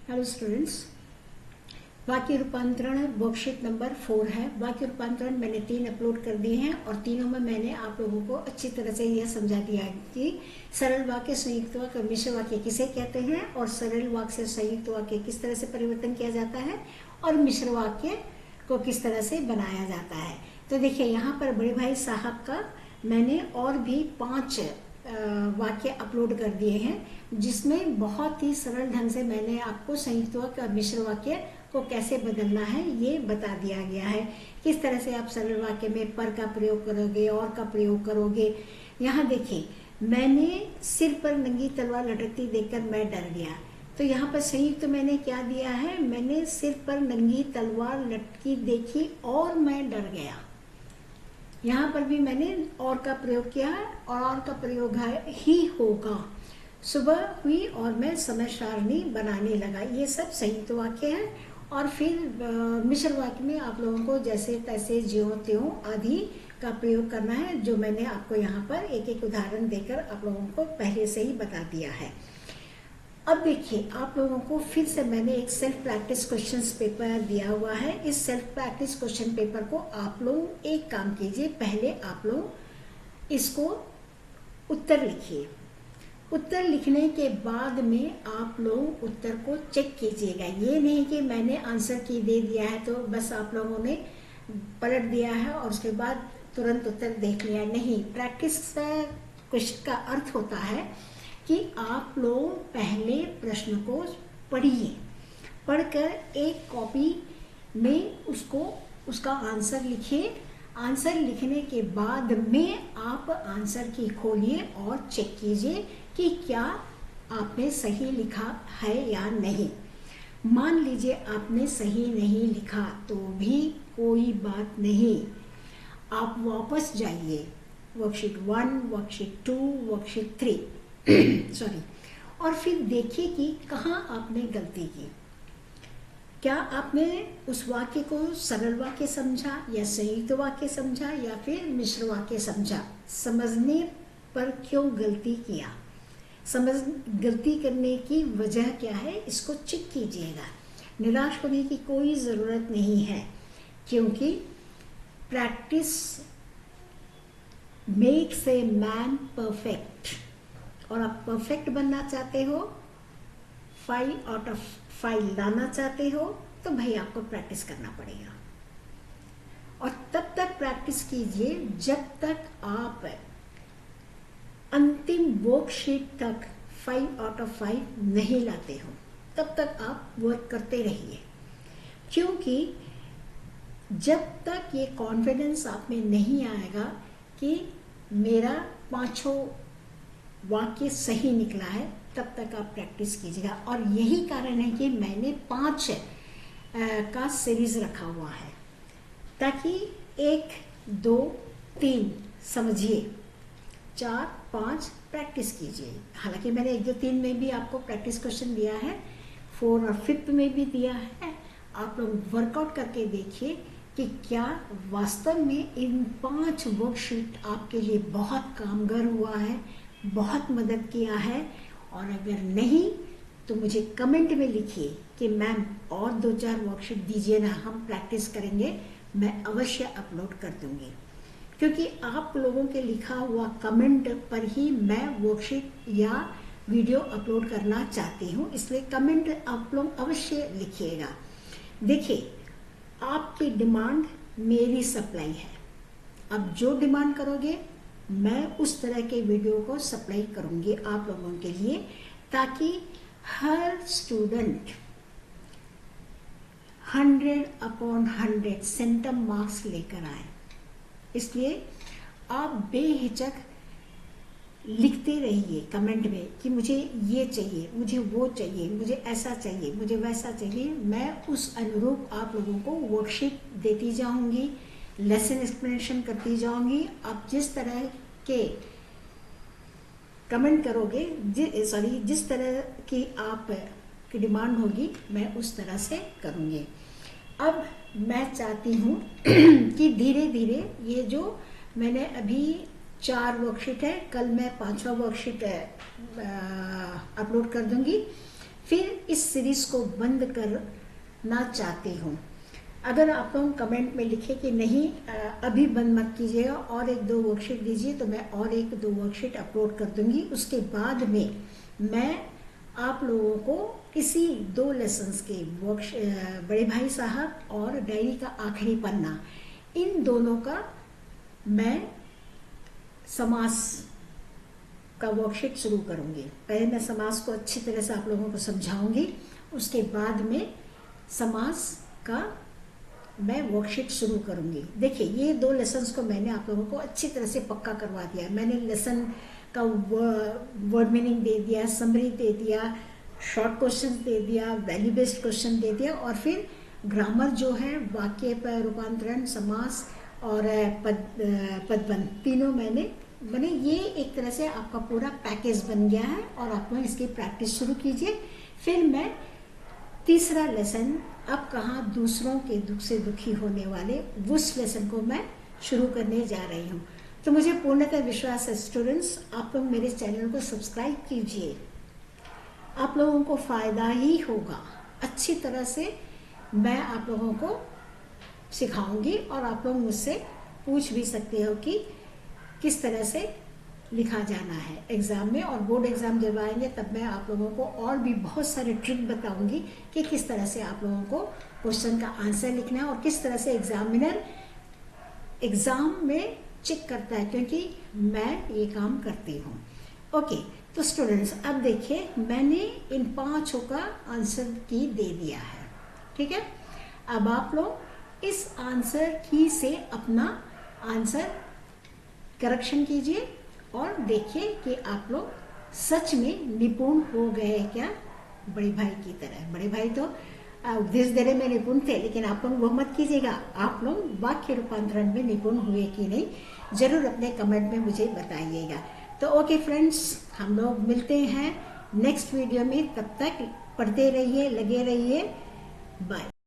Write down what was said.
Hello students, वाक्य रूपांतरण worksheet number 4 है। वाक्य रूपांतरण मैंने 3 अपलोड कर दिए हैं और तीनों में मैंने आप लोगों को अच्छी तरह से यह समझा दिया है कि सरल वाक्य, संयुक्त वाक्य और मिश्र वाक्य किसे कहते हैं और सरल वाक्य से संयुक्त वाक्य किस तरह से परिवर्तन किया जाता है और मिश्र वाक्य को किस तरह से बनाया जाता है। तो देखिए यहाँ पर बड़े भाई साहब का मैंने और भी 5 वाक्य अपलोड कर दिए हैं जिसमें बहुत ही सरल ढंग से मैंने आपको संयुक्त वाक्य और मिश्र वाक्य को कैसे बदलना है ये बता दिया गया है। किस तरह से आप सरल वाक्य में पर का प्रयोग करोगे और का प्रयोग करोगे। यहाँ देखिए, मैंने सिर पर नंगी तलवार लटकती देखकर मैं डर गया। तो यहाँ पर संयुक्त मैंने क्या दिया है, मैंने सिर पर नंगी तलवार लटकी देखी और मैं डर गया। यहाँ पर भी मैंने और का प्रयोग किया है और का प्रयोग है ही होगा। सुबह हुई और मैं समय सारणी बनाने लगा। ये सब संयुक्त वाक्य है। और फिर मिश्र वाक्य में आप लोगों को जैसे तैसे, ज्यों त्यों आदि का प्रयोग करना है, जो मैंने आपको यहाँ पर एक एक उदाहरण देकर आप लोगों को पहले से ही बता दिया है। अब देखिए, आप लोगों को फिर से मैंने एक सेल्फ प्रैक्टिस क्वेश्चंस पेपर दिया हुआ है। इस सेल्फ प्रैक्टिस क्वेश्चन पेपर को आप लोग एक काम कीजिए, पहले आप लोग इसको उत्तर लिखिए। उत्तर लिखने के बाद में आप लोग उत्तर को चेक कीजिएगा। ये नहीं कि मैंने आंसर की दे दिया है तो बस आप लोगों ने पलट दिया है और उसके बाद तुरंत उत्तर देख लिया। नहीं, प्रैक्टिस क्वेश्चन का अर्थ होता है कि आप लोग पहले प्रश्न को पढ़िए, पढ़कर एक कॉपी में उसका आंसर लिखिए। आंसर लिखने के बाद में आप आंसर की खोलिए और चेक कीजिए कि क्या आपने सही लिखा है या नहीं। मान लीजिए आपने सही नहीं लिखा तो भी कोई बात नहीं, आप वापस जाइए वर्कशीट 1, वर्कशीट 2, वर्कशीट 3 सॉरी, और फिर देखिए कि कहाँ आपने गलती की। क्या आपने उस वाक्य को सरल वाक्य समझा या संयुक्त वाक्य समझा या फिर मिश्र वाक्य समझा। समझने पर क्यों गलती किया, गलती करने की वजह क्या है, इसको चेक कीजिएगा। निराश होने की कोई ज़रूरत नहीं है, क्योंकि practice makes a man perfect. और आप परफेक्ट बनना चाहते हो, 5 आउट ऑफ 5 लाना चाहते हो, तो भाई आपको प्रैक्टिस करना पड़ेगा। और तब तक प्रैक्टिस कीजिए जब तक आप अंतिम वर्कशीट तक 5 आउट ऑफ 5 नहीं लाते हो, तब तक आप वर्क करते रहिए। क्योंकि जब तक ये कॉन्फिडेंस आप में नहीं आएगा कि मेरा 5 वाक्य सही निकला है, तब तक आप प्रैक्टिस कीजिएगा। और यही कारण है कि मैंने 5 का सीरीज रखा हुआ है, ताकि 1, 2, 3 समझिए, 4, 5 प्रैक्टिस कीजिए। हालांकि मैंने 1, 2, 3 में भी आपको प्रैक्टिस क्वेश्चन दिया है, 4 और 5 में भी दिया है। आप लोग वर्कआउट करके देखिए कि क्या वास्तव में इन 5 वर्कशीट आपके लिए बहुत कामगार हुआ है, बहुत मदद किया है। और अगर नहीं तो मुझे कमेंट में लिखिए कि मैम और 2-4 वर्कशीट दीजिए ना, हम प्रैक्टिस करेंगे। मैं अवश्य अपलोड कर दूंगी, क्योंकि आप लोगों के लिखा हुआ कमेंट पर ही मैं वर्कशीट या वीडियो अपलोड करना चाहती हूँ। इसलिए कमेंट आप लोग अवश्य लिखिएगा। देखिए, आपकी डिमांड मेरी सप्लाई है। अब जो डिमांड करोगे मैं उस तरह के वीडियो को सप्लाई करूंगी आप लोगों के लिए, ताकि हर स्टूडेंट 100/100 सेंटम मार्क्स लेकर आए। इसलिए आप बेहिचक लिखते रहिए कमेंट में कि मुझे ये चाहिए, मुझे वो चाहिए, मुझे ऐसा चाहिए, मुझे वैसा चाहिए। मैं उस अनुरूप आप लोगों को वर्कशीट देती जाऊंगी, लेसन एक्सप्लेनेशन करती जाऊंगी। आप जिस तरह के कमेंट करोगे, जिस तरह की आप की डिमांड होगी, मैं उस तरह से करूंगी। अब मैं चाहती हूँ कि धीरे धीरे ये जो मैंने अभी 4 वर्कशीट है, कल मैं 5वां वर्कशीट अपलोड कर दूंगी। फिर इस सीरीज को बंद करना चाहती हूँ। अगर आप लोग कमेंट में लिखे कि नहीं अभी बंद मत कीजिएगा और 1-2 वर्कशीट दीजिए, तो मैं और 1-2 वर्कशीट अपलोड कर दूंगी। उसके बाद में मैं आप लोगों को इसी 2 लेसन्स के बड़े भाई साहब और डायरी का आखिरी पन्ना, इन दोनों का मैं समास का वर्कशीट शुरू करूंगी। पहले मैं समास को अच्छी तरह से आप लोगों को समझाऊंगी, उसके बाद में समास का मैं वर्कशीट शुरू करूंगी। देखिए ये 2 लेसन्स को मैंने आप लोगों को अच्छी तरह से पक्का करवा दिया। मैंने लेसन का वर्ड मीनिंग दे दिया, समरी दे दिया, शॉर्ट क्वेश्चन दे दिया, वैल्यू बेस्ड क्वेश्चन दे दिया, और फिर ग्रामर जो है, वाक्य रूपांतरण, समास और पदबंध, तीनों मैंने ये एक तरह से आपका पूरा पैकेज बन गया है और आप लोग इसकी प्रैक्टिस शुरू कीजिए। फिर मैं तीसरा लेसन, अब कहाँ दूसरों के दुख से दुखी होने वाले, उस लेसन को मैं शुरू करने जा रही हूँ। तो मुझे पूर्णतः विश्वास है स्टूडेंट्स, आप लोग मेरे चैनल को सब्सक्राइब कीजिए, आप लोगों को फायदा ही होगा। अच्छी तरह से मैं आप लोगों को सिखाऊंगी और आप लोग मुझसे पूछ भी सकते हो कि किस तरह से लिखा जाना है एग्जाम में, और बोर्ड एग्जाम जब आएंगे तब मैं आप लोगों को और भी बहुत सारे ट्रिक बताऊंगी कि किस तरह से आप लोगों को क्वेश्चन का आंसर लिखना है और किस तरह से एग्जामिनर एग्जाम में चेक करता है, क्योंकि मैं ये काम करती हूँ। ओके, तो स्टूडेंट्स अब देखिए मैंने इन 5 का आंसर की दे दिया है, ठीक है। अब आप लोग इस आंसर की से अपना आंसर करेक्शन कीजिए और देखिए कि आप लोग सच में निपुण हो गए क्या बड़े भाई की तरह। बड़े भाई तो उपदेश देने में निपुण थे, लेकिन आप लोग वो मत कीजिएगा, आप लोग वाक्य रूपांतरण में निपुण हुए कि नहीं, जरूर अपने कमेंट में मुझे बताइएगा। तो ओके फ्रेंड्स, हम लोग मिलते हैं नेक्स्ट वीडियो में, तब तक पढ़ते रहिए, लगे रहिए, बाय।